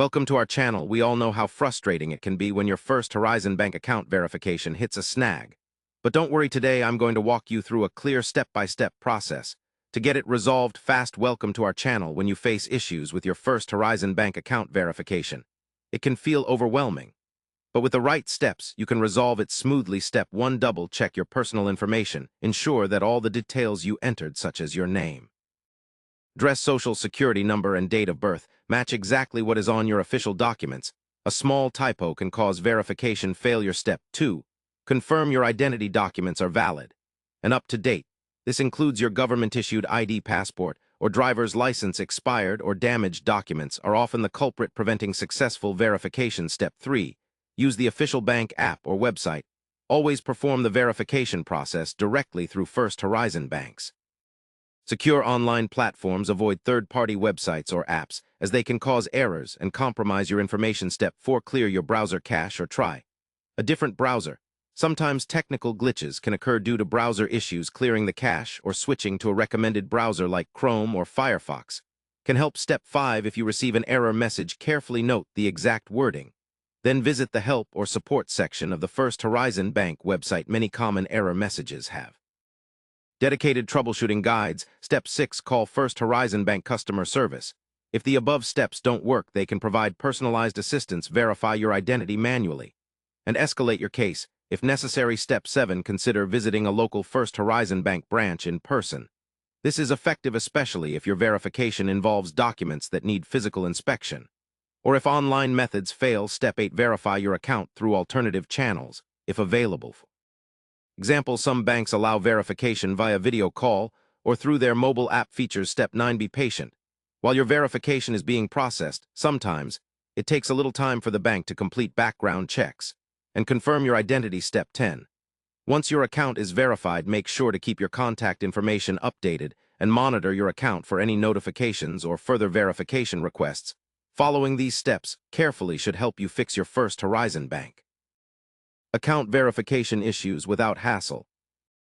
Welcome to our channel. We all know how frustrating it can be when your first Horizon Bank account verification hits a snag. But don't worry, today I'm going to walk you through a clear step-by-step process to get it resolved fast. Welcome to our channel. When you face issues with your first Horizon Bank account verification, it can feel overwhelming. But with the right steps, you can resolve it smoothly. Step 1. Double-check your personal information. Ensure that all the details you entered, such as your name, address, social security number, and date of birth, match exactly what is on your official documents. A small typo can cause verification failure. Step 2. Confirm your identity documents are valid and up to date. This includes your government-issued ID, passport, or driver's license. Expired or damaged documents are often the culprit preventing successful verification. Step 3. Use the official bank app or website. Always perform the verification process directly through First Horizon Banks. Secure online platforms. Avoid third-party websites or apps, as they can cause errors and compromise your information. Step 4. Clear your browser cache or try a different browser. Sometimes technical glitches can occur due to browser issues. Clearing the cache or switching to a recommended browser like Chrome or Firefox can help. Step 5. If you receive an error message, carefully note the exact wording. Then visit the help or support section of the First Horizon Bank website. Many common error messages have dedicated troubleshooting guides. Step 6. Call First Horizon Bank customer service. If the above steps don't work, they can provide personalized assistance. Verify your identity manually and escalate your case if necessary. Step 7. Consider visiting a local First Horizon Bank branch in person. This is effective especially if your verification involves documents that need physical inspection, or if online methods fail. Step 8. Verify your account through alternative channels, if available. Example, some banks allow verification via video call or through their mobile app features. Step 9. Be patient. While your verification is being processed, sometimes it takes a little time for the bank to complete background checks and confirm your identity. Step 10. Once your account is verified, make sure to keep your contact information updated and monitor your account for any notifications or further verification requests. Following these steps carefully should help you fix your First Horizon Bank account verification issues without hassle.